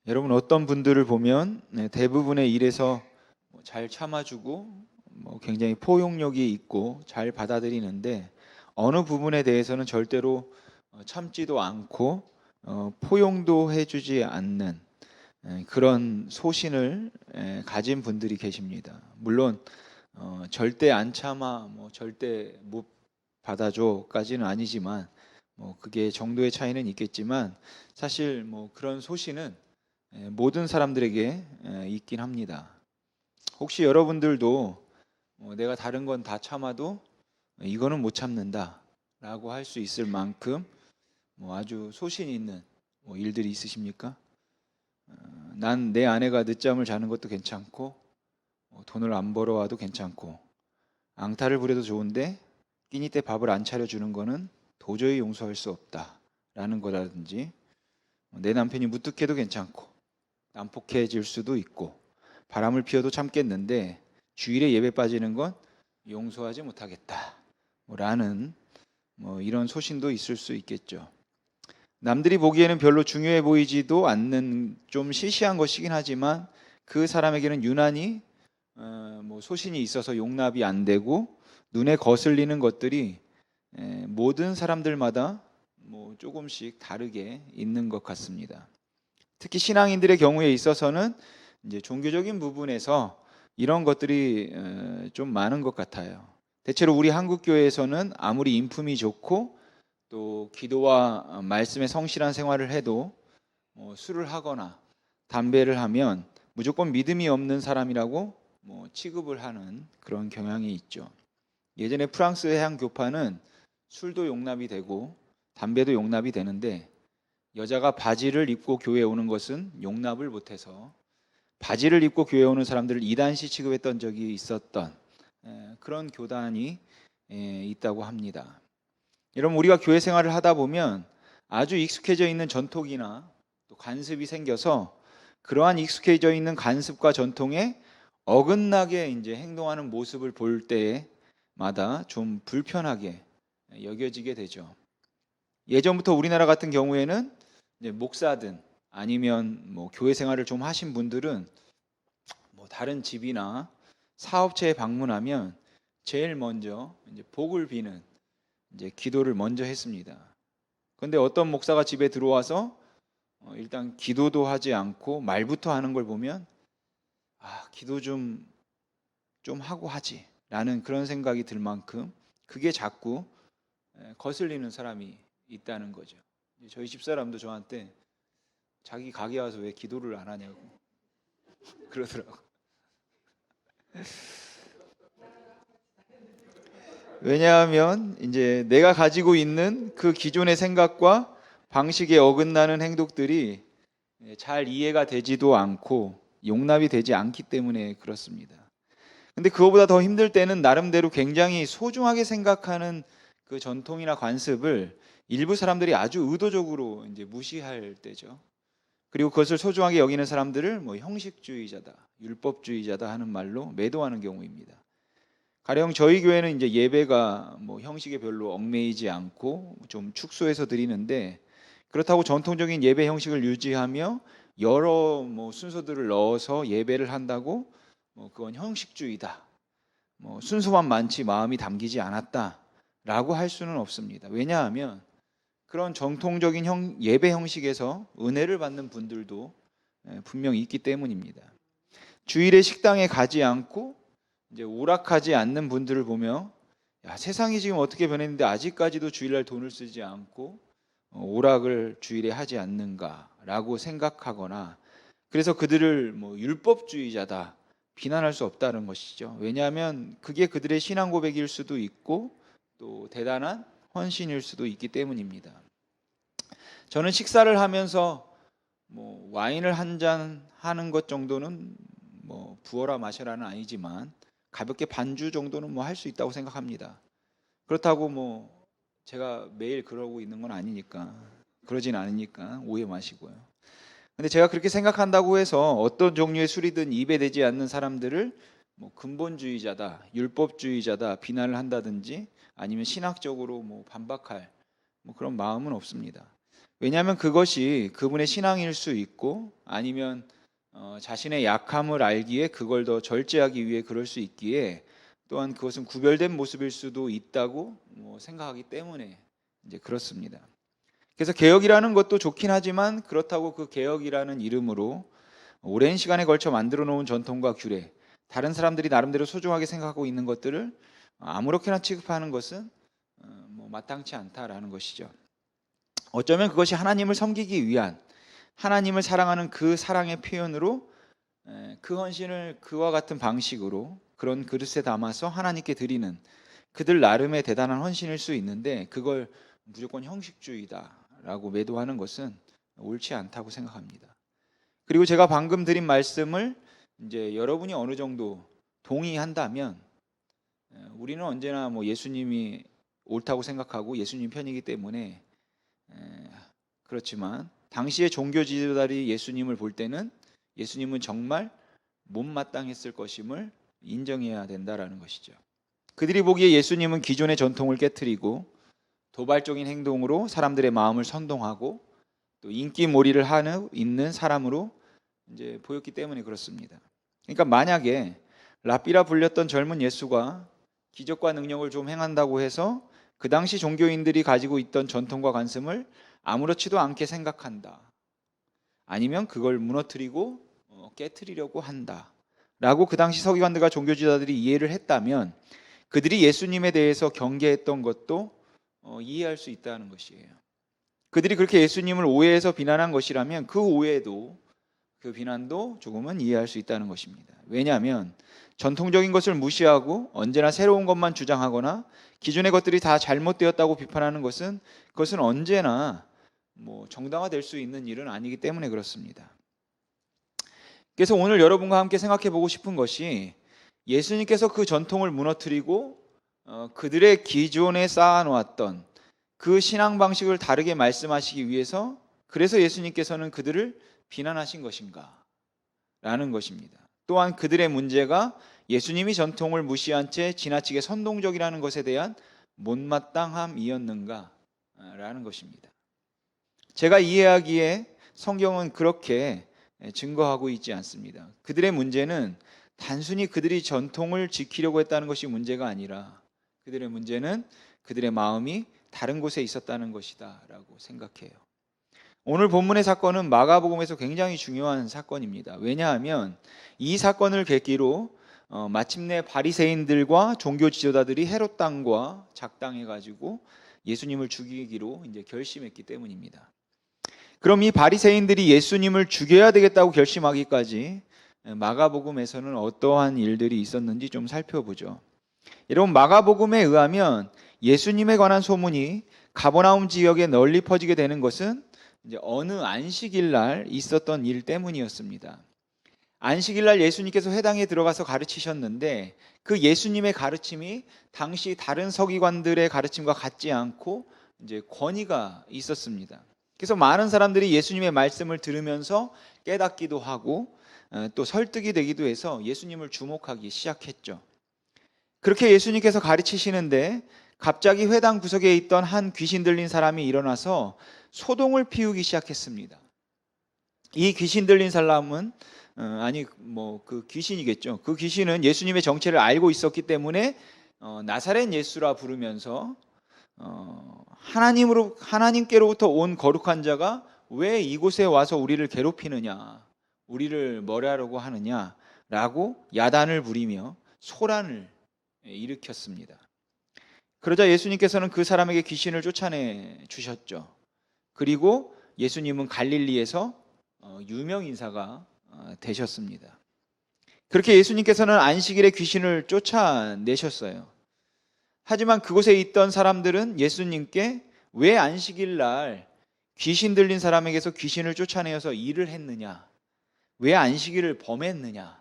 여러분 어떤 분들을 보면 대부분의 일에서 잘 참아주고 굉장히 포용력이 있고 잘 받아들이는데 어느 부분에 대해서는 절대로 참지도 않고 포용도 해주지 않는 그런 소신을 가진 분들이 계십니다. 물론 절대 안 참아 절대 못 받아줘까지는 아니지만 그게 정도의 차이는 있겠지만 사실 그런 소신은 모든 사람들에게 있긴 합니다. 혹시 여러분들도 내가 다른 건 다 참아도 이거는 못 참는다 라고 할 수 있을 만큼 아주 소신 있는 일들이 있으십니까? 난 내 아내가 늦잠을 자는 것도 괜찮고 돈을 안 벌어와도 괜찮고 앙탈을 부려도 좋은데 끼니 때 밥을 안 차려주는 거는 도저히 용서할 수 없다 라는 거라든지 내 남편이 무뚝해도 괜찮고 난폭해질 수도 있고 바람을 피워도 참겠는데 주일에 예배 빠지는 건 용서하지 못하겠다 라는 이런 소신도 있을 수 있겠죠. 남들이 보기에는 별로 중요해 보이지도 않는 좀 시시한 것이긴 하지만 그 사람에게는 유난히 소신이 있어서 용납이 안 되고 눈에 거슬리는 것들이 모든 사람들마다 조금씩 다르게 있는 것 같습니다. 특히 신앙인들의 경우에 있어서는 이제 종교적인 부분에서 이런 것들이 좀 많은 것 같아요. 대체로 우리 한국 교회에서는 아무리 인품이 좋고 또 기도와 말씀에 성실한 생활을 해도 술을 하거나 담배를 하면 무조건 믿음이 없는 사람이라고 취급을 하는 그런 경향이 있죠. 예전에 프랑스 해양 교파는 술도 용납이 되고 담배도 용납이 되는데 여자가 바지를 입고 교회에 오는 것은 용납을 못해서 바지를 입고 교회에 오는 사람들을 이단시 취급했던 적이 있었던 그런 교단이 있다고 합니다. 여러분 우리가 교회 생활을 하다 보면 아주 익숙해져 있는 전통이나 또 관습이 생겨서 그러한 익숙해져 있는 관습과 전통에 어긋나게 이제 행동하는 모습을 볼 때마다 좀 불편하게 여겨지게 되죠. 예전부터 우리나라 같은 경우에는 이제 목사든 아니면 교회 생활을 좀 하신 분들은 다른 집이나 사업체에 방문하면 제일 먼저 이제 복을 비는 이제 기도를 먼저 했습니다. 그런데 어떤 목사가 집에 들어와서 일단 기도도 하지 않고 말부터 하는 걸 보면 기도 좀 하고 하지라는 그런 생각이 들 만큼 그게 자꾸 거슬리는 사람이 있다는 거죠. 저희 집사람도 저한테 자기 가게 와서 왜 기도를 안 하냐고 그러더라고. 왜냐하면 이제 내가 가지고 있는 그 기존의 생각과 방식에 어긋나는 행동들이 잘 이해가 되지도 않고 용납이 되지 않기 때문에 그렇습니다. 근데 그거보다 더 힘들 때는 나름대로 굉장히 소중하게 생각하는 그 전통이나 관습을 일부 사람들이 아주 의도적으로 이제 무시할 때죠. 그리고 그것을 소중하게 여기는 사람들을 형식주의자다, 율법주의자다 하는 말로 매도하는 경우입니다. 가령 저희 교회는 이제 예배가 형식에 별로 얽매이지 않고 좀 축소해서 드리는데 그렇다고 전통적인 예배 형식을 유지하며 여러 순서들을 넣어서 예배를 한다고 그건 형식주의다. 순서만 많지 마음이 담기지 않았다라고 할 수는 없습니다. 왜냐하면 그런 정통적인 예배 형식에서 은혜를 받는 분들도 분명히 있기 때문입니다. 주일에 식당에 가지 않고 이제 오락하지 않는 분들을 보며 세상이 지금 어떻게 변했는데 아직까지도 주일날 돈을 쓰지 않고 오락을 주일에 하지 않는가라고 생각하거나 그래서 그들을 율법주의자다 비난할 수 없다는 것이죠. 왜냐하면 그게 그들의 신앙 고백일 수도 있고 또 대단한 헌신일 수도 있기 때문입니다. 저는 식사를 하면서 와인을 한 잔 하는 것 정도는 부어라 마셔라는 아니지만 가볍게 반주 정도는 할 수 있다고 생각합니다. 그렇다고 제가 매일 그러고 있는 건 아니니까 그러진 않으니까 오해 마시고요. 근데 제가 그렇게 생각한다고 해서 어떤 종류의 술이든 입에 대지 않는 사람들을 근본주의자다, 율법주의자다 비난을 한다든지 아니면 신학적으로 반박할 그런 마음은 없습니다. 왜냐하면 그것이 그분의 신앙일 수 있고 아니면 자신의 약함을 알기에 그걸 더 절제하기 위해 그럴 수 있기에 또한 그것은 구별된 모습일 수도 있다고 생각하기 때문에 이제 그렇습니다. 그래서 개혁이라는 것도 좋긴 하지만 그렇다고 그 개혁이라는 이름으로 오랜 시간에 걸쳐 만들어 놓은 전통과 규례, 다른 사람들이 나름대로 소중하게 생각하고 있는 것들을 아무렇게나 취급하는 것은 마땅치 않다라는 것이죠. 어쩌면 그것이 하나님을 섬기기 위한 하나님을 사랑하는 그 사랑의 표현으로 그 헌신을 그와 같은 방식으로 그런 그릇에 담아서 하나님께 드리는 그들 나름의 대단한 헌신일 수 있는데 그걸 무조건 형식주의다라고 매도하는 것은 옳지 않다고 생각합니다. 그리고 제가 방금 드린 말씀을 이제 여러분이 어느 정도 동의한다면 우리는 언제나 예수님이 옳다고 생각하고 예수님 편이기 때문에 그렇지만 당시의 종교 지도자들이 예수님을 볼 때는 예수님은 정말 못마땅했을 것임을 인정해야 된다라는 것이죠. 그들이 보기에 예수님은 기존의 전통을 깨트리고 도발적인 행동으로 사람들의 마음을 선동하고 또 인기몰이를 하는 있는 사람으로 이제 보였기 때문에 그렇습니다. 그러니까 만약에 랍비라 불렸던 젊은 예수가 기적과 능력을 좀 행한다고 해서 그 당시 종교인들이 가지고 있던 전통과 관습을 아무렇지도 않게 생각한다. 아니면 그걸 무너뜨리고 깨트리려고 한다. 라고 그 당시 서기관들과 종교지도자들이 이해를 했다면 그들이 예수님에 대해서 경계했던 것도 이해할 수 있다는 것이에요. 그들이 그렇게 예수님을 오해해서 비난한 것이라면 그 오해도 그 비난도 조금은 이해할 수 있다는 것입니다. 왜냐하면 전통적인 것을 무시하고 언제나 새로운 것만 주장하거나 기존의 것들이 다 잘못되었다고 비판하는 것은 그것은 언제나 정당화될 수 있는 일은 아니기 때문에 그렇습니다. 그래서 오늘 여러분과 함께 생각해 보고 싶은 것이 예수님께서 그 전통을 무너뜨리고 그들의 기존에 쌓아놓았던 그 신앙 방식을 다르게 말씀하시기 위해서 그래서 예수님께서는 그들을 비난하신 것인가? 라는 것입니다. 또한 그들의 문제가 예수님이 전통을 무시한 채 지나치게 선동적이라는 것에 대한 못마땅함이었는가? 라는 것입니다. 제가 이해하기에 성경은 그렇게 증거하고 있지 않습니다. 그들의 문제는 단순히 그들이 전통을 지키려고 했다는 것이 문제가 아니라 그들의 문제는 그들의 마음이 다른 곳에 있었다는 것이다 라고 생각해요. 오늘 본문의 사건은 마가복음에서 굉장히 중요한 사건입니다. 왜냐하면 이 사건을 계기로 마침내 바리새인들과 종교 지도자들이 헤롯 당과 작당해가지고 예수님을 죽이기로 이제 결심했기 때문입니다. 그럼 이 바리새인들이 예수님을 죽여야 되겠다고 결심하기까지 마가복음에서는 어떠한 일들이 있었는지 좀 살펴보죠. 여러분, 마가복음에 의하면 예수님에 관한 소문이 가버나움 지역에 널리 퍼지게 되는 것은 이제 어느 안식일 날 있었던 일 때문이었습니다. 안식일 날 예수님께서 회당에 들어가서 가르치셨는데 그 예수님의 가르침이 당시 다른 서기관들의 가르침과 같지 않고 이제 권위가 있었습니다. 그래서 많은 사람들이 예수님의 말씀을 들으면서 깨닫기도 하고 또 설득이 되기도 해서 예수님을 주목하기 시작했죠. 그렇게 예수님께서 가르치시는데 갑자기 회당 구석에 있던 한 귀신 들린 사람이 일어나서 소동을 피우기 시작했습니다. 이 귀신 들린 사람은 그 귀신이겠죠. 그 귀신은 예수님의 정체를 알고 있었기 때문에 나사렛 예수라 부르면서 하나님께로부터 온 거룩한 자가 왜 이곳에 와서 우리를 괴롭히느냐, 우리를 멀어하려고 하느냐라고 야단을 부리며 소란을 일으켰습니다. 그러자 예수님께서는 그 사람에게 귀신을 쫓아내 주셨죠. 그리고 예수님은 갈릴리에서 유명 인사가 되셨습니다. 그렇게 예수님께서는 안식일에 귀신을 쫓아내셨어요. 하지만 그곳에 있던 사람들은 예수님께 왜 안식일 날 귀신 들린 사람에게서 귀신을 쫓아내어서 일을 했느냐, 왜 안식일을 범했느냐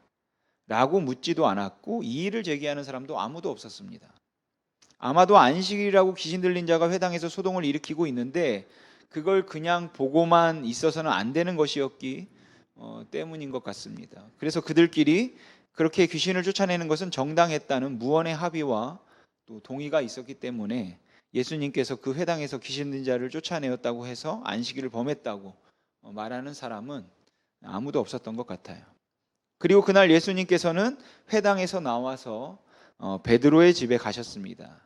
라고 묻지도 않았고 이 일을 제기하는 사람도 아무도 없었습니다. 아마도 안식일이라고 귀신 들린 자가 회당에서 소동을 일으키고 있는데 그걸 그냥 보고만 있어서는 안 되는 것이었기 때문인 것 같습니다. 그래서 그들끼리 그렇게 귀신을 쫓아내는 것은 정당했다는 무언의 합의와 또 동의가 있었기 때문에 예수님께서 그 회당에서 귀신 들린 자를 쫓아내었다고 해서 안식일을 범했다고 말하는 사람은 아무도 없었던 것 같아요. 그리고 그날 예수님께서는 회당에서 나와서 베드로의 집에 가셨습니다.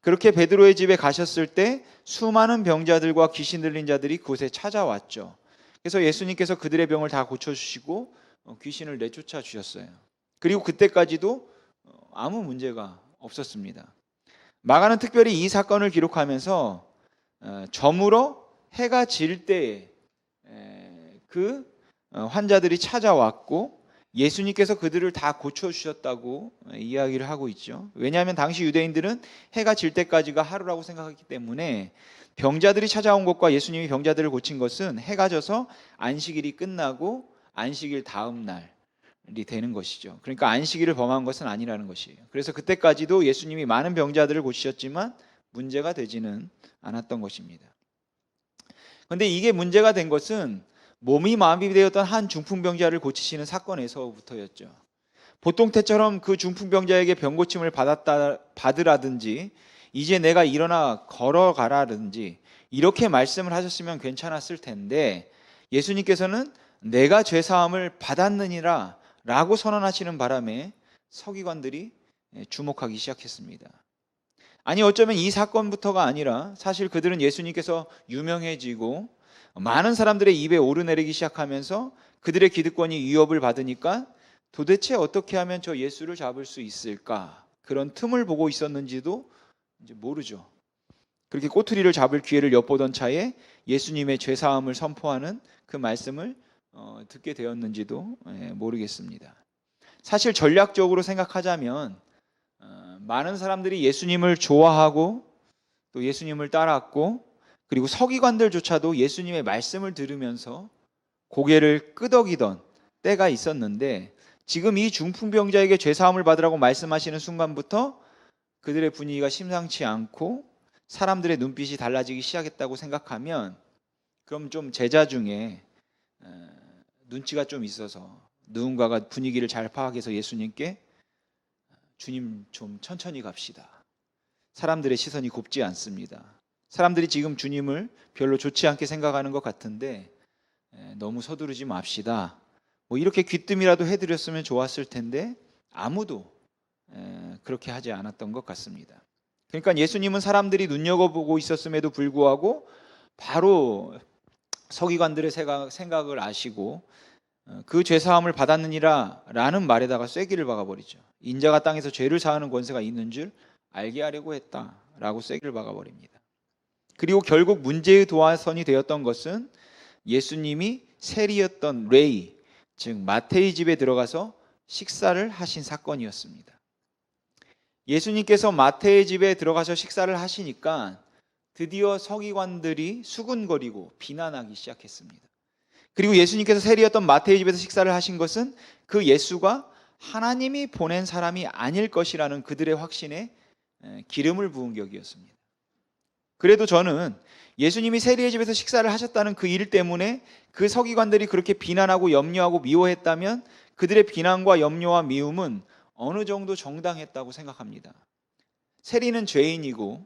그렇게 베드로의 집에 가셨을 때 수많은 병자들과 귀신 들린 자들이 그곳에 찾아왔죠. 그래서 예수님께서 그들의 병을 다 고쳐주시고 귀신을 내쫓아 주셨어요. 그리고 그때까지도 아무 문제가 없었습니다. 마가는 특별히 이 사건을 기록하면서 저물어 해가 질 때에 그 환자들이 찾아왔고 예수님께서 그들을 다 고쳐주셨다고 이야기를 하고 있죠. 왜냐하면 당시 유대인들은 해가 질 때까지가 하루라고 생각했기 때문에 병자들이 찾아온 것과 예수님이 병자들을 고친 것은 해가 져서 안식일이 끝나고 안식일 다음 날이 되는 것이죠. 그러니까 안식일을 범한 것은 아니라는 것이에요. 그래서 그때까지도 예수님이 많은 병자들을 고치셨지만 문제가 되지는 않았던 것입니다. 그런데 이게 문제가 된 것은 몸이 마비되었던 한 중풍병자를 고치시는 사건에서부터였죠. 보통 때처럼 그 중풍병자에게 병고침을 받으라든지 이제 내가 일어나 걸어가라든지 이렇게 말씀을 하셨으면 괜찮았을 텐데 예수님께서는 내가 죄사함을 받았느니라 라고 선언하시는 바람에 서기관들이 주목하기 시작했습니다. 아니 어쩌면 이 사건부터가 아니라 사실 그들은 예수님께서 유명해지고 많은 사람들의 입에 오르내리기 시작하면서 그들의 기득권이 위협을 받으니까 도대체 어떻게 하면 저 예수를 잡을 수 있을까? 그런 틈을 보고 있었는지도 이제 모르죠. 그렇게 꼬투리를 잡을 기회를 엿보던 차에 예수님의 죄사함을 선포하는 그 말씀을 듣게 되었는지도 모르겠습니다. 사실 전략적으로 생각하자면 많은 사람들이 예수님을 좋아하고 또 예수님을 따랐고 그리고 서기관들조차도 예수님의 말씀을 들으면서 고개를 끄덕이던 때가 있었는데 지금 이 중풍병자에게 죄사함을 받으라고 말씀하시는 순간부터 그들의 분위기가 심상치 않고 사람들의 눈빛이 달라지기 시작했다고 생각하면 그럼 좀 제자 중에 눈치가 좀 있어서 누군가가 분위기를 잘 파악해서 예수님께 주님 좀 천천히 갑시다. 사람들의 시선이 곱지 않습니다. 사람들이 지금 주님을 별로 좋지 않게 생각하는 것 같은데 너무 서두르지 맙시다. 뭐 이렇게 귀뜸이라도 해드렸으면 좋았을 텐데 아무도 그렇게 하지 않았던 것 같습니다. 그러니까 예수님은 사람들이 눈여겨보고 있었음에도 불구하고 바로 서기관들의 생각을 아시고 그 죄사함을 받았느니라 라는 말에다가 쐐기를 박아버리죠. 인자가 땅에서 죄를 사하는 권세가 있는 줄 알게 하려고 했다라고 쐐기를 박아버립니다. 그리고 결국 문제의 도화선이 되었던 것은 예수님이 세리였던 레위, 즉 마태의 집에 들어가서 식사를 하신 사건이었습니다. 예수님께서 마태의 집에 들어가서 식사를 하시니까 드디어 서기관들이 수군거리고 비난하기 시작했습니다. 그리고 예수님께서 세리였던 마태의 집에서 식사를 하신 것은 그 예수가 하나님이 보낸 사람이 아닐 것이라는 그들의 확신에 기름을 부은 격이었습니다. 그래도 저는 예수님이 세리의 집에서 식사를 하셨다는 그 일 때문에 그 서기관들이 그렇게 비난하고 염려하고 미워했다면 그들의 비난과 염려와 미움은 어느 정도 정당했다고 생각합니다. 세리는 죄인이고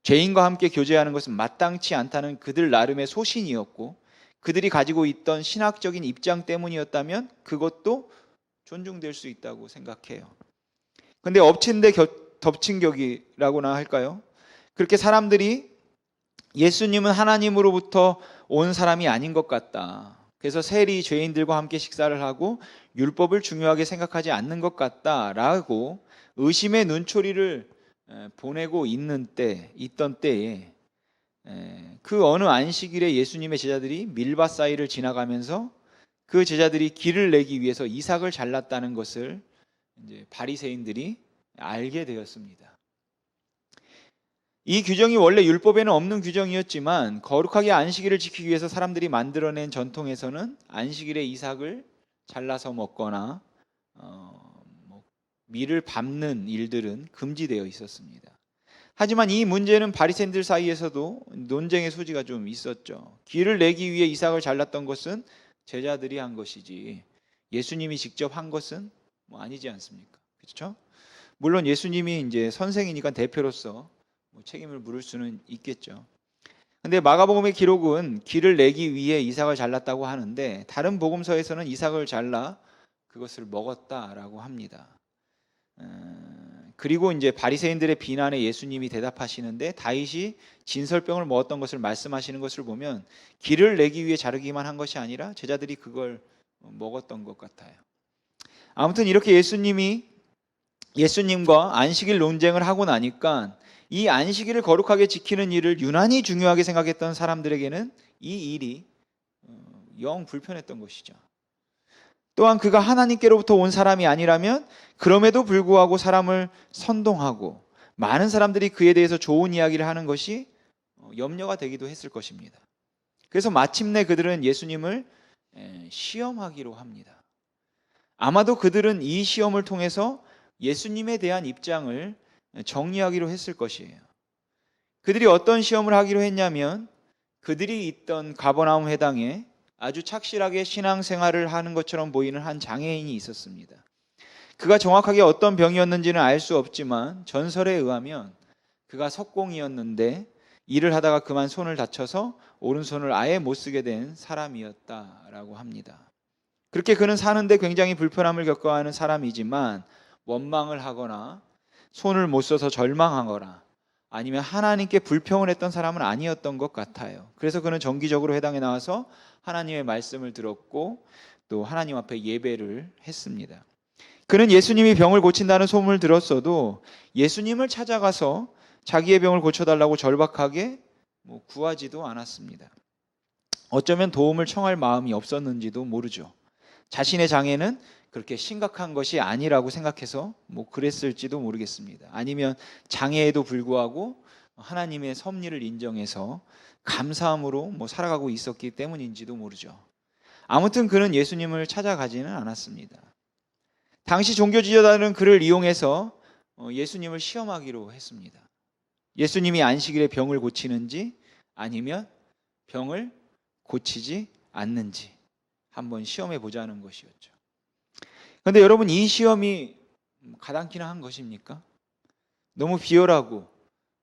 죄인과 함께 교제하는 것은 마땅치 않다는 그들 나름의 소신이었고 그들이 가지고 있던 신학적인 입장 때문이었다면 그것도 존중될 수 있다고 생각해요. 그런데 엎친 데 덮친 격이라고나 할까요? 그렇게 사람들이 예수님은 하나님으로부터 온 사람이 아닌 것 같다. 그래서 세리 죄인들과 함께 식사를 하고 율법을 중요하게 생각하지 않는 것 같다라고 의심의 눈초리를 보내고 있던 때에 그 어느 안식일에 예수님의 제자들이 밀밭 사이를 지나가면서 그 제자들이 길을 내기 위해서 이삭을 잘랐다는 것을 이제 바리새인들이 알게 되었습니다. 이 규정이 원래 율법에는 없는 규정이었지만 거룩하게 안식일을 지키기 위해서 사람들이 만들어낸 전통에서는 안식일에 이삭을 잘라서 먹거나 밀을 밟는 일들은 금지되어 있었습니다. 하지만 이 문제는 바리새인들 사이에서도 논쟁의 소지가 좀 있었죠. 길을 내기 위해 이삭을 잘랐던 것은 제자들이 한 것이지 예수님이 직접 한 것은 아니지 않습니까? 그렇죠? 물론 예수님이 이제 선생이니까 대표로서 책임을 물을 수는 있겠죠. 근데 마가복음의 기록은 길을 내기 위해 이삭을 잘랐다고 하는데 다른 복음서에서는 이삭을 잘라 그것을 먹었다라고 합니다. 그리고 이제 바리새인들의 비난에 예수님이 대답하시는데 다윗이 진설병을 먹었던 것을 말씀하시는 것을 보면 길을 내기 위해 자르기만 한 것이 아니라 제자들이 그걸 먹었던 것 같아요. 아무튼 이렇게 예수님과 안식일 논쟁을 하고 나니까 이 안식일을 거룩하게 지키는 일을 유난히 중요하게 생각했던 사람들에게는 이 일이 영 불편했던 것이죠. 또한 그가 하나님께로부터 온 사람이 아니라면 그럼에도 불구하고 사람을 선동하고 많은 사람들이 그에 대해서 좋은 이야기를 하는 것이 염려가 되기도 했을 것입니다. 그래서 마침내 그들은 예수님을 시험하기로 합니다. 아마도 그들은 이 시험을 통해서 예수님에 대한 입장을 정리하기로 했을 것이에요. 그들이 어떤 시험을 하기로 했냐면 그들이 있던 가버나움 회당에 아주 착실하게 신앙생활을 하는 것처럼 보이는 한 장애인이 있었습니다. 그가 정확하게 어떤 병이었는지는 알 수 없지만 전설에 의하면 그가 석공이었는데 일을 하다가 그만 손을 다쳐서 오른손을 아예 못 쓰게 된 사람이었다라고 합니다. 그렇게 그는 사는데 굉장히 불편함을 겪어하는 사람이지만 원망을 하거나 손을 못 써서 절망하거나 아니면 하나님께 불평을 했던 사람은 아니었던 것 같아요. 그래서 그는 정기적으로 회당에 나와서 하나님의 말씀을 들었고 또 하나님 앞에 예배를 했습니다. 그는 예수님이 병을 고친다는 소문을 들었어도 예수님을 찾아가서 자기의 병을 고쳐달라고 절박하게 구하지도 않았습니다. 어쩌면 도움을 청할 마음이 없었는지도 모르죠. 자신의 장애는 그렇게 심각한 것이 아니라고 생각해서 그랬을지도 모르겠습니다. 아니면 장애에도 불구하고 하나님의 섭리를 인정해서 감사함으로 살아가고 있었기 때문인지도 모르죠. 아무튼 그는 예수님을 찾아가지는 않았습니다. 당시 종교 지도자들은 그를 이용해서 예수님을 시험하기로 했습니다. 예수님이 안식일에 병을 고치는지 아니면 병을 고치지 않는지 한번 시험해 보자는 것이었죠. 그런데 여러분, 이 시험이 가당키나 한 것입니까? 너무 비열하고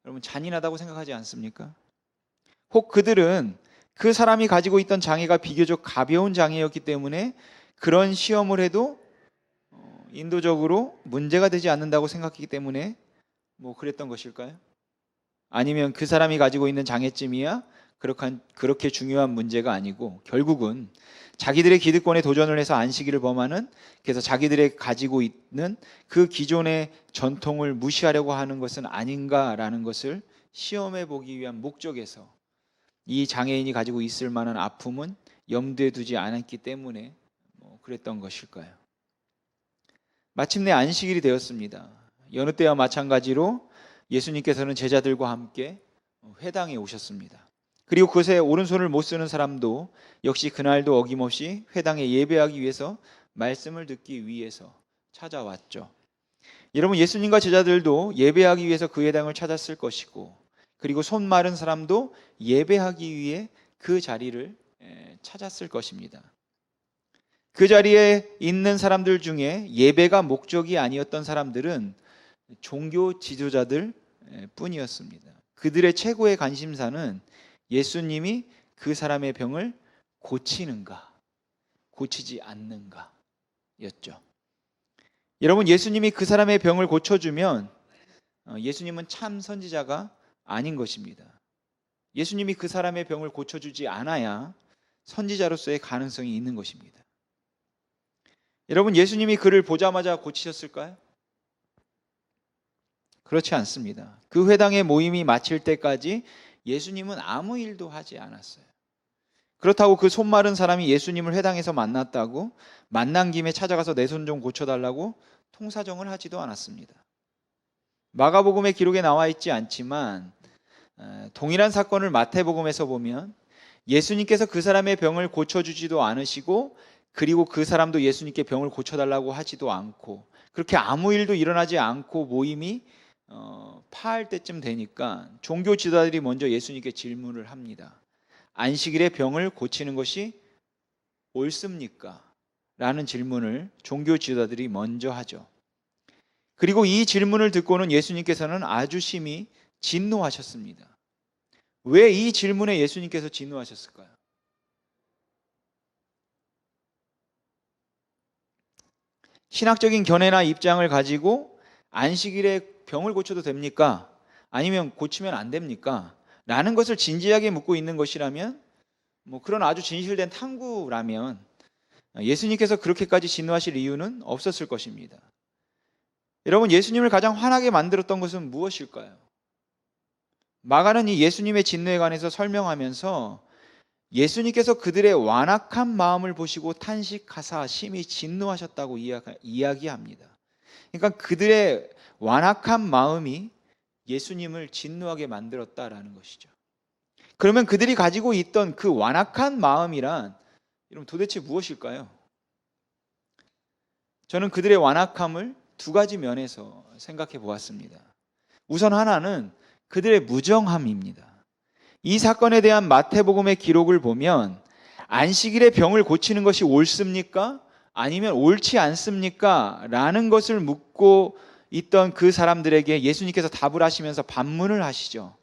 여러분 잔인하다고 생각하지 않습니까? 혹 그들은 그 사람이 가지고 있던 장애가 비교적 가벼운 장애였기 때문에 그런 시험을 해도 인도적으로 문제가 되지 않는다고 생각했기 때문에 그랬던 것일까요? 아니면 그 사람이 가지고 있는 장애쯤이야 그렇게 중요한 문제가 아니고 결국은 자기들의 기득권에 도전을 해서 안식일을 범하는, 그래서 자기들의 가지고 있는 그 기존의 전통을 무시하려고 하는 것은 아닌가라는 것을 시험해 보기 위한 목적에서 이 장애인이 가지고 있을 만한 아픔은 염두에 두지 않았기 때문에 그랬던 것일까요? 마침내 안식일이 되었습니다. 여느 때와 마찬가지로 예수님께서는 제자들과 함께 회당에 오셨습니다. 그리고 그것에 오른손을 못 쓰는 사람도 역시 그날도 어김없이 회당에 예배하기 위해서 말씀을 듣기 위해서 찾아왔죠. 여러분, 예수님과 제자들도 예배하기 위해서 그 회당을 찾았을 것이고, 그리고 손 마른 사람도 예배하기 위해 그 자리를 찾았을 것입니다. 그 자리에 있는 사람들 중에 예배가 목적이 아니었던 사람들은 종교 지도자들 뿐이었습니다. 그들의 최고의 관심사는 예수님이 그 사람의 병을 고치는가, 고치지 않는가 였죠. 여러분, 예수님이 그 사람의 병을 고쳐주면 예수님은 참 선지자가 아닌 것입니다. 예수님이 그 사람의 병을 고쳐주지 않아야 선지자로서의 가능성이 있는 것입니다. 여러분, 예수님이 그를 보자마자 고치셨을까요? 그렇지 않습니다. 그 회당의 모임이 마칠 때까지 예수님은 아무 일도 하지 않았어요. 그렇다고 그 손 마른 사람이 예수님을 회당에서 만났다고 만난 김에 찾아가서 내 손 좀 고쳐달라고 통사정을 하지도 않았습니다. 마가복음의 기록에 나와 있지 않지만 동일한 사건을 마태복음에서 보면 예수님께서 그 사람의 병을 고쳐주지도 않으시고, 그리고 그 사람도 예수님께 병을 고쳐달라고 하지도 않고, 그렇게 아무 일도 일어나지 않고 모임이 파할 때쯤 되니까 종교 지도자들이 먼저 예수님께 질문을 합니다. 안식일에 병을 고치는 것이 옳습니까? 라는 질문을 종교 지도자들이 먼저 하죠. 그리고 이 질문을 듣고는 예수님께서는 아주 심히 진노하셨습니다. 왜 이 질문에 예수님께서 진노하셨을까요? 신학적인 견해나 입장을 가지고 안식일에 병을 고쳐도 됩니까? 아니면 고치면 안 됩니까? 라는 것을 진지하게 묻고 있는 것이라면, 그런 아주 진실된 탐구라면 예수님께서 그렇게까지 진노하실 이유는 없었을 것입니다. 여러분, 예수님을 가장 화나게 만들었던 것은 무엇일까요? 마가는 이 예수님의 진노에 관해서 설명하면서 예수님께서 그들의 완악한 마음을 보시고 탄식하사 심히 진노하셨다고 이야기합니다. 그러니까 그들의 완악한 마음이 예수님을 진노하게 만들었다라는 것이죠. 그러면 그들이 가지고 있던 그 완악한 마음이란 여러분 도대체 무엇일까요? 저는 그들의 완악함을 두 가지 면에서 생각해 보았습니다. 우선 하나는 그들의 무정함입니다. 이 사건에 대한 마태복음의 기록을 보면 안식일에 병을 고치는 것이 옳습니까? 아니면 옳지 않습니까? 라는 것을 묻고 있던 그 사람들에게 예수님께서 답을 하시면서 반문을 하시죠.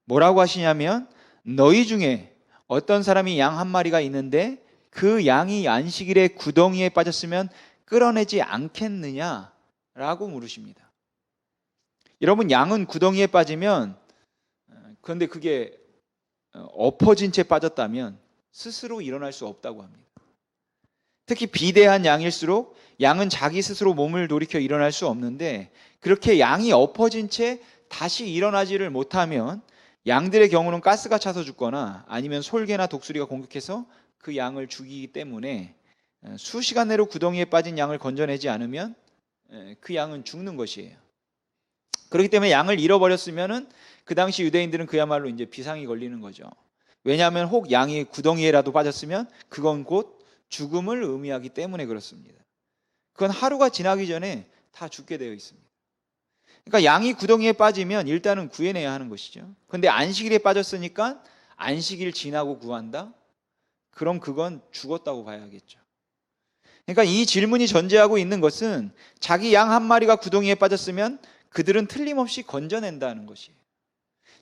뭐라고 하시냐면 너희 중에 어떤 사람이 양 한 마리가 있는데 그 양이 안식일에 구덩이에 빠졌으면 끌어내지 않겠느냐라고 물으십니다. 여러분, 양은 구덩이에 빠지면, 그런데 그게 엎어진 채 빠졌다면 스스로 일어날 수 없다고 합니다. 특히 비대한 양일수록 양은 자기 스스로 몸을 돌이켜 일어날 수 없는데, 그렇게 양이 엎어진 채 다시 일어나지를 못하면 양들의 경우는 가스가 차서 죽거나 아니면 솔개나 독수리가 공격해서 그 양을 죽이기 때문에 수시간 내로 구덩이에 빠진 양을 건져내지 않으면 그 양은 죽는 것이에요. 그렇기 때문에 양을 잃어버렸으면은 그 당시 유대인들은 그야말로 이제 비상이 걸리는 거죠. 왜냐하면 혹 양이 구덩이에라도 빠졌으면 그건 곧 죽음을 의미하기 때문에 그렇습니다. 그건 하루가 지나기 전에 다 죽게 되어 있습니다. 그러니까 양이 구덩이에 빠지면 일단은 구해내야 하는 것이죠. 그런데 안식일에 빠졌으니까 안식일 지나고 구한다? 그럼 그건 죽었다고 봐야겠죠. 그러니까 이 질문이 전제하고 있는 것은 자기 양 한 마리가 구덩이에 빠졌으면 그들은 틀림없이 건져낸다는 것이에요.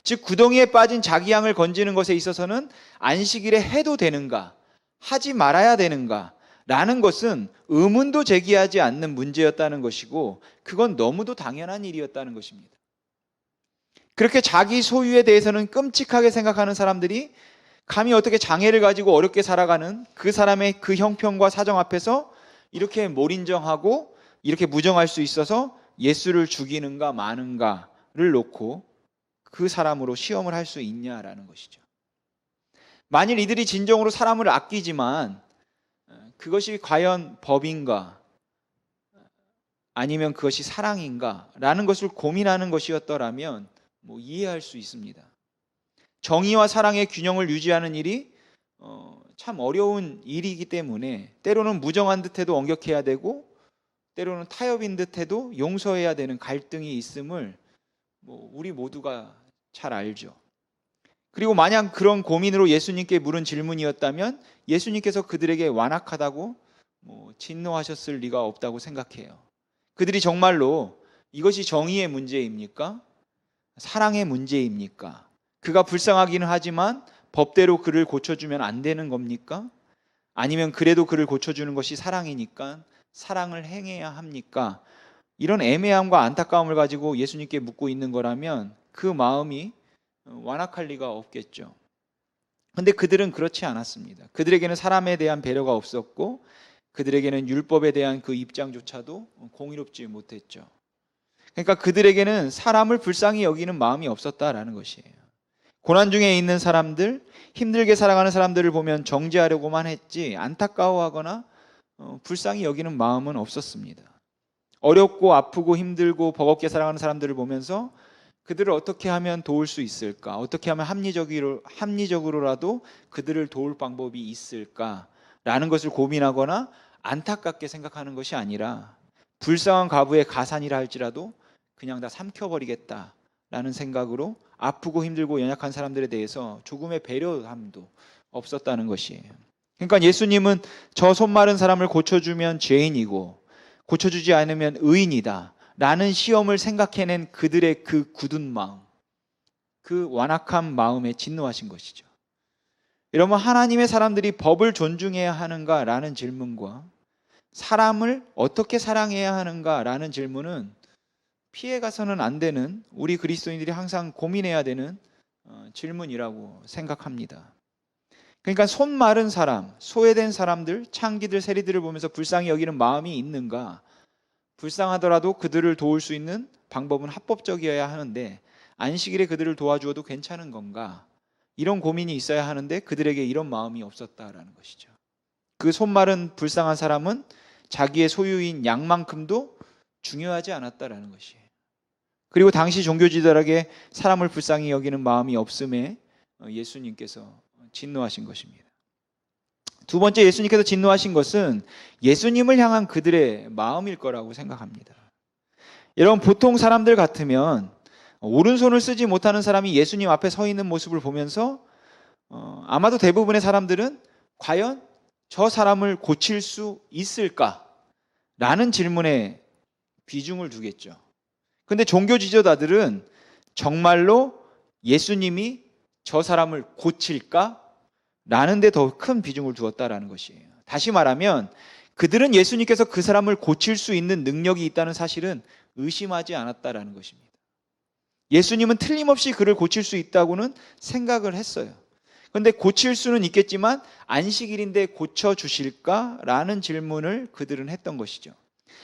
즉 구덩이에 빠진 자기 양을 건지는 것에 있어서는 안식일에 해도 되는가, 하지 말아야 되는가 라는 것은 의문도 제기하지 않는 문제였다는 것이고, 그건 너무도 당연한 일이었다는 것입니다. 그렇게 자기 소유에 대해서는 끔찍하게 생각하는 사람들이 감히 어떻게 장애를 가지고 어렵게 살아가는 그 사람의 그 형편과 사정 앞에서 이렇게 몰인정하고 이렇게 무정할 수 있어서 예수를 죽이는가 마는가를 놓고 그 사람으로 시험을 할 수 있냐라는 것이죠. 만일 이들이 진정으로 사람을 아끼지만 그것이 과연 법인가 아니면 그것이 사랑인가 라는 것을 고민하는 것이었더라면 이해할 수 있습니다. 정의와 사랑의 균형을 유지하는 일이 참 어려운 일이기 때문에 때로는 무정한 듯해도 엄격해야 되고 때로는 타협인 듯해도 용서해야 되는 갈등이 있음을 우리 모두가 잘 알죠. 그리고 만약 그런 고민으로 예수님께 물은 질문이었다면 예수님께서 그들에게 완악하다고 진노하셨을 리가 없다고 생각해요. 그들이 정말로 이것이 정의의 문제입니까? 사랑의 문제입니까? 그가 불쌍하기는 하지만 법대로 그를 고쳐주면 안 되는 겁니까? 아니면 그래도 그를 고쳐주는 것이 사랑이니까 사랑을 행해야 합니까? 이런 애매함과 안타까움을 가지고 예수님께 묻고 있는 거라면 그 마음이 완악할 리가 없겠죠. 그런데 그들은 그렇지 않았습니다. 그들에게는 사람에 대한 배려가 없었고 그들에게는 율법에 대한 그 입장조차도 공의롭지 못했죠. 그러니까 그들에게는 사람을 불쌍히 여기는 마음이 없었다라는 것이에요. 고난 중에 있는 사람들, 힘들게 살아가는 사람들을 보면 정죄하려고만 했지 안타까워하거나 불쌍히 여기는 마음은 없었습니다. 어렵고 아프고 힘들고 버겁게 살아가는 사람들을 보면서 그들을 어떻게 하면 도울 수 있을까? 어떻게 하면 합리적으로라도 그들을 도울 방법이 있을까라는 것을 고민하거나 안타깝게 생각하는 것이 아니라 불쌍한 과부의 가산이라 할지라도 그냥 다 삼켜버리겠다라는 생각으로 아프고 힘들고 연약한 사람들에 대해서 조금의 배려함도 없었다는 것이에요. 그러니까 예수님은 저 손 마른 사람을 고쳐주면 죄인이고 고쳐주지 않으면 의인이다 라는 시험을 생각해낸 그들의 그 굳은 마음, 그 완악한 마음에 진노하신 것이죠. 여러분, 하나님의 사람들이 법을 존중해야 하는가라는 질문과 사람을 어떻게 사랑해야 하는가라는 질문은 피해가서는 안 되는, 우리 그리스도인들이 항상 고민해야 되는 질문이라고 생각합니다. 그러니까 손 마른 사람, 소외된 사람들, 창기들, 세리들을 보면서 불쌍히 여기는 마음이 있는가? 불쌍하더라도 그들을 도울 수 있는 방법은 합법적이어야 하는데 안식일에 그들을 도와주어도 괜찮은 건가? 이런 고민이 있어야 하는데 그들에게 이런 마음이 없었다라는 것이죠. 그 손 마른 불쌍한 사람은 자기의 소유인 양만큼도 중요하지 않았다라는 것이에요. 그리고 당시 종교 지도자에게 사람을 불쌍히 여기는 마음이 없음에 예수님께서 진노하신 것입니다. 두 번째, 예수님께서 진노하신 것은 예수님을 향한 그들의 마음일 거라고 생각합니다. 여러분, 보통 사람들 같으면 오른손을 쓰지 못하는 사람이 예수님 앞에 서 있는 모습을 보면서 아마도 대부분의 사람들은 과연 저 사람을 고칠 수 있을까라는 질문에 비중을 두겠죠. 근데 종교 지도자들은 정말로 예수님이 저 사람을 고칠까? 라는 데 더 큰 비중을 두었다라는 것이에요. 다시 말하면 그들은 예수님께서 그 사람을 고칠 수 있는 능력이 있다는 사실은 의심하지 않았다라는 것입니다. 예수님은 틀림없이 그를 고칠 수 있다고는 생각을 했어요. 그런데 고칠 수는 있겠지만 안식일인데 고쳐주실까라는 질문을 그들은 했던 것이죠.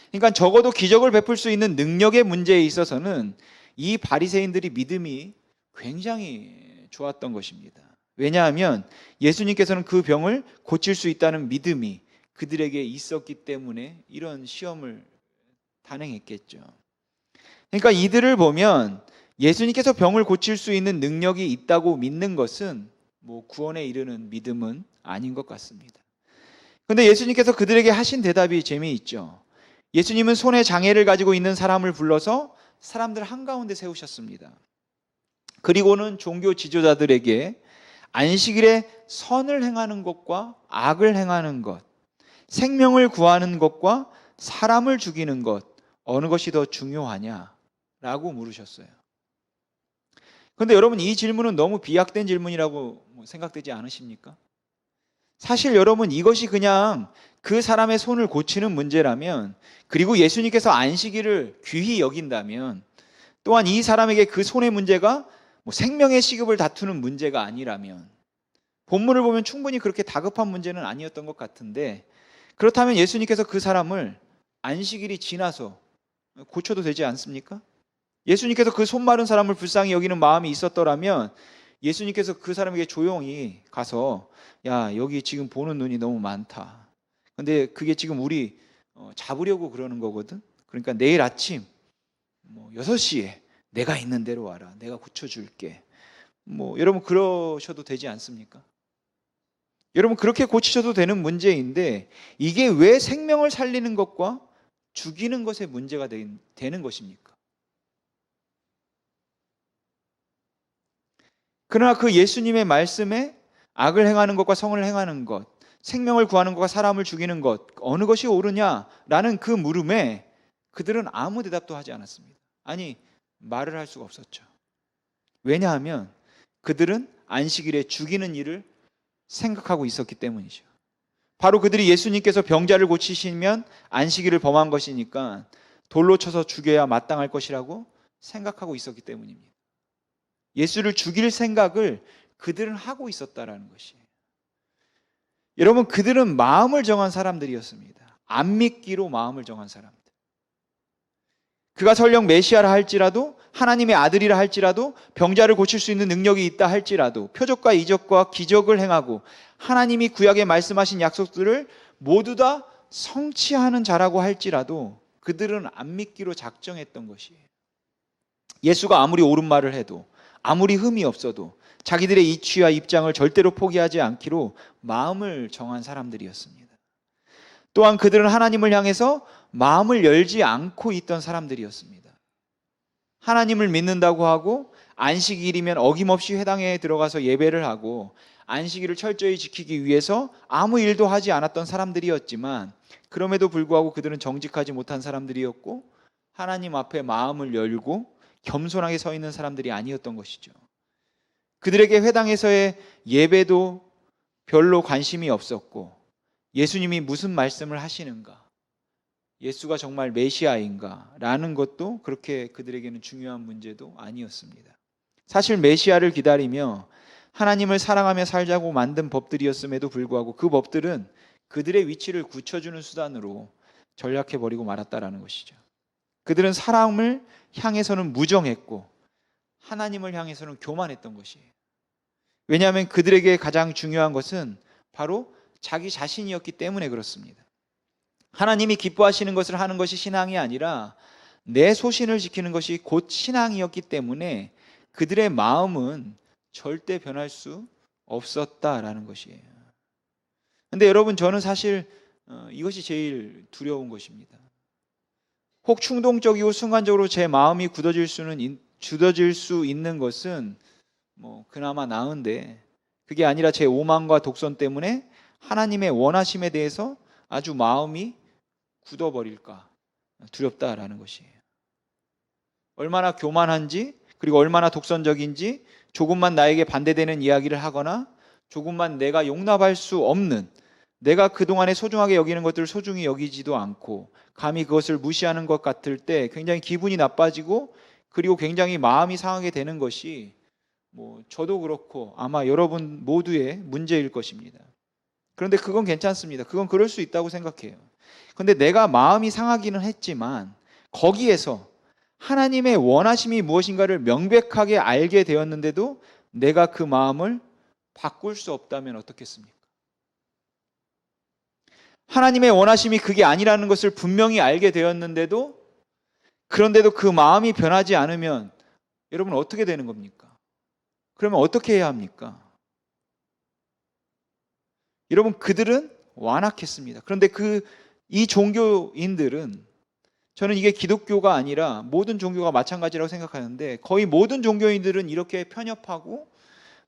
그러니까 적어도 기적을 베풀 수 있는 능력의 문제에 있어서는 이 바리새인들이 믿음이 굉장히 좋았던 것입니다. 왜냐하면 예수님께서는 그 병을 고칠 수 있다는 믿음이 그들에게 있었기 때문에 이런 시험을 단행했겠죠. 그러니까 이들을 보면 예수님께서 병을 고칠 수 있는 능력이 있다고 믿는 것은 구원에 이르는 믿음은 아닌 것 같습니다. 그런데 예수님께서 그들에게 하신 대답이 재미있죠. 예수님은 손에 장애를 가지고 있는 사람을 불러서 사람들 한가운데 세우셨습니다. 그리고는 종교 지도자들에게 안식일에 선을 행하는 것과 악을 행하는 것, 생명을 구하는 것과 사람을 죽이는 것, 어느 것이 더 중요하냐라고 물으셨어요. 그런데 여러분, 이 질문은 너무 비약된 질문이라고 생각되지 않으십니까? 사실 여러분, 이것이 그냥 그 사람의 손을 고치는 문제라면, 그리고 예수님께서 안식일을 귀히 여긴다면, 또한 이 사람에게 그 손의 문제가 생명의 시급을 다투는 문제가 아니라면, 본문을 보면 충분히 그렇게 다급한 문제는 아니었던 것 같은데, 그렇다면 예수님께서 그 사람을 안식일이 지나서 고쳐도 되지 않습니까? 예수님께서 그 손 마른 사람을 불쌍히 여기는 마음이 있었더라면 예수님께서 그 사람에게 조용히 가서, 야, 여기 지금 보는 눈이 너무 많다. 근데 그게 지금 우리 잡으려고 그러는 거거든. 그러니까 내일 아침 6시에 내가 있는 대로 와라. 내가 고쳐줄게. 여러분, 그러셔도 되지 않습니까? 여러분, 그렇게 고치셔도 되는 문제인데 이게 왜 생명을 살리는 것과 죽이는 것의 문제가 되는 것입니까? 그러나 그 예수님의 말씀에 악을 행하는 것과 성을 행하는 것, 생명을 구하는 것과 사람을 죽이는 것, 어느 것이 옳으냐라는 그 물음에 그들은 아무 대답도 하지 않았습니다. 아니, 말을 할 수가 없었죠. 왜냐하면 그들은 안식일에 죽이는 일을 생각하고 있었기 때문이죠. 바로 그들이 예수님께서 병자를 고치시면 안식일을 범한 것이니까 돌로 쳐서 죽여야 마땅할 것이라고 생각하고 있었기 때문입니다. 예수를 죽일 생각을 그들은 하고 있었다라는 것이에요. 여러분, 그들은 마음을 정한 사람들이었습니다. 안 믿기로 마음을 정한 사람들. 그가 설령 메시아라 할지라도, 하나님의 아들이라 할지라도, 병자를 고칠 수 있는 능력이 있다 할지라도, 표적과 이적과 기적을 행하고 하나님이 구약에 말씀하신 약속들을 모두 다 성취하는 자라고 할지라도 그들은 안 믿기로 작정했던 것이에요. 예수가 아무리 옳은 말을 해도, 아무리 흠이 없어도 자기들의 이치와 입장을 절대로 포기하지 않기로 마음을 정한 사람들이었습니다. 또한 그들은 하나님을 향해서 마음을 열지 않고 있던 사람들이었습니다. 하나님을 믿는다고 하고 안식일이면 어김없이 회당에 들어가서 예배를 하고 안식일을 철저히 지키기 위해서 아무 일도 하지 않았던 사람들이었지만, 그럼에도 불구하고 그들은 정직하지 못한 사람들이었고 하나님 앞에 마음을 열고 겸손하게 서 있는 사람들이 아니었던 것이죠. 그들에게 회당에서의 예배도 별로 관심이 없었고, 예수님이 무슨 말씀을 하시는가, 예수가 정말 메시아인가 라는 것도 그렇게 그들에게는 중요한 문제도 아니었습니다. 사실 메시아를 기다리며 하나님을 사랑하며 살자고 만든 법들이었음에도 불구하고 그 법들은 그들의 위치를 굳혀주는 수단으로 전락해버리고 말았다라는 것이죠. 그들은 사람을 향해서는 무정했고 하나님을 향해서는 교만했던 것이에요. 왜냐하면 그들에게 가장 중요한 것은 바로 자기 자신이었기 때문에 그렇습니다. 하나님이 기뻐하시는 것을 하는 것이 신앙이 아니라 내 소신을 지키는 것이 곧 신앙이었기 때문에 그들의 마음은 절대 변할 수 없었다라는 것이에요. 근데 여러분, 저는 사실 이것이 제일 두려운 것입니다. 혹 충동적이고 순간적으로 제 마음이 굳어질 수 있는 것은 그나마 나은데, 그게 아니라 제 오만과 독선 때문에 하나님의 원하심에 대해서 아주 마음이 굳어버릴까 두렵다라는 것이에요. 얼마나 교만한지, 그리고 얼마나 독선적인지, 조금만 나에게 반대되는 이야기를 하거나 조금만 내가 용납할 수 없는, 내가 그동안에 소중하게 여기는 것들을 소중히 여기지도 않고 감히 그것을 무시하는 것 같을 때 굉장히 기분이 나빠지고, 그리고 굉장히 마음이 상하게 되는 것이 저도 그렇고 아마 여러분 모두의 문제일 것입니다. 그런데 그건 괜찮습니다. 그건 그럴 수 있다고 생각해요. 그런데 내가 마음이 상하기는 했지만 거기에서 하나님의 원하심이 무엇인가를 명백하게 알게 되었는데도 내가 그 마음을 바꿀 수 없다면 어떻겠습니까? 하나님의 원하심이 그게 아니라는 것을 분명히 알게 되었는데도, 그런데도 그 마음이 변하지 않으면 여러분 어떻게 되는 겁니까? 그러면 어떻게 해야 합니까? 여러분, 그들은 완악했습니다. 그런데 이 종교인들은, 저는 이게 기독교가 아니라 모든 종교가 마찬가지라고 생각하는데, 거의 모든 종교인들은 이렇게 편협하고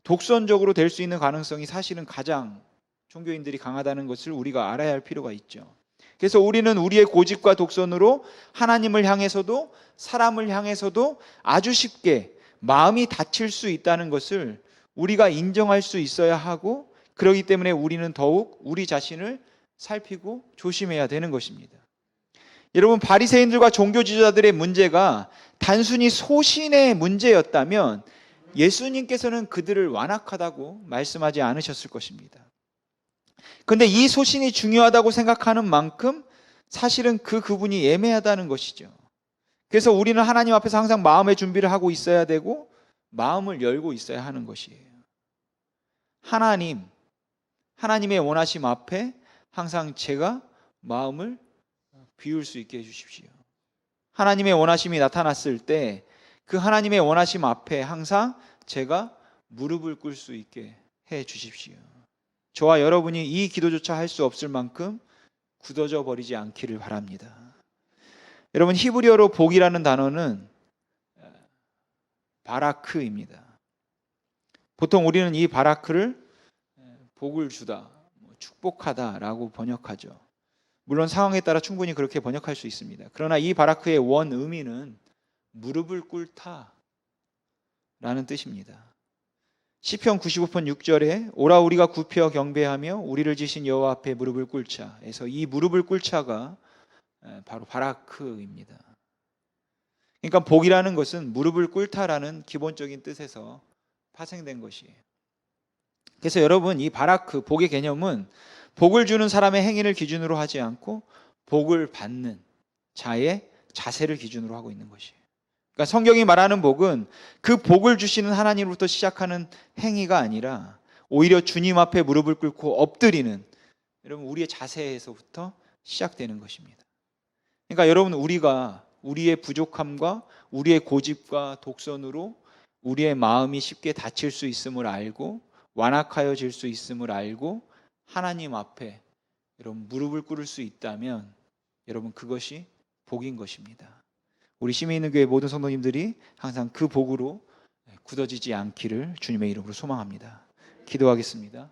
독선적으로 될 수 있는 가능성이 사실은 가장 종교인들이 강하다는 것을 우리가 알아야 할 필요가 있죠. 그래서 우리는 우리의 고집과 독선으로 하나님을 향해서도 사람을 향해서도 아주 쉽게 마음이 다칠 수 있다는 것을 우리가 인정할 수 있어야 하고, 그렇기 때문에 우리는 더욱 우리 자신을 살피고 조심해야 되는 것입니다. 여러분, 바리새인들과 종교 지도자들의 문제가 단순히 소신의 문제였다면 예수님께서는 그들을 완악하다고 말씀하지 않으셨을 것입니다. 그런데 이 소신이 중요하다고 생각하는 만큼 사실은 그분이 애매하다는 것이죠. 그래서 우리는 하나님 앞에서 항상 마음의 준비를 하고 있어야 되고 마음을 열고 있어야 하는 것이에요. 하나님의 원하심 앞에 항상 제가 마음을 비울 수 있게 해주십시오. 하나님의 원하심이 나타났을 때 그 하나님의 원하심 앞에 항상 제가 무릎을 꿇을 수 있게 해 주십시오. 저와 여러분이 이 기도조차 할 수 없을 만큼 굳어져 버리지 않기를 바랍니다. 여러분, 히브리어로 복이라는 단어는 바라크입니다. 보통 우리는 이 바라크를 복을 주다, 축복하다라고 번역하죠. 물론 상황에 따라 충분히 그렇게 번역할 수 있습니다. 그러나 이 바라크의 원 의미는 무릎을 꿇다라는 뜻입니다. 시편 95편 6절에 오라 우리가 굽혀 경배하며 우리를 지신 여호와 앞에 무릎을 꿇자 해서 이 무릎을 꿇자가 바로 바라크입니다. 그러니까 복이라는 것은 무릎을 꿇다라는 기본적인 뜻에서 파생된 것이에요. 그래서 여러분, 이 바라크, 복의 개념은 복을 주는 사람의 행위를 기준으로 하지 않고 복을 받는 자의 자세를 기준으로 하고 있는 것이에요. 그러니까 성경이 말하는 복은 그 복을 주시는 하나님으로부터 시작하는 행위가 아니라 오히려 주님 앞에 무릎을 꿇고 엎드리는, 여러분, 우리의 자세에서부터 시작되는 것입니다. 그러니까 여러분, 우리가 우리의 부족함과 우리의 고집과 독선으로 우리의 마음이 쉽게 다칠 수 있음을 알고 완악하여질 수 있음을 알고 하나님 앞에 여러분 무릎을 꿇을 수 있다면 여러분, 그것이 복인 것입니다. 우리 시민의교회 모든 성도님들이 항상 그 복으로 굳어지지 않기를 주님의 이름으로 소망합니다. 기도하겠습니다.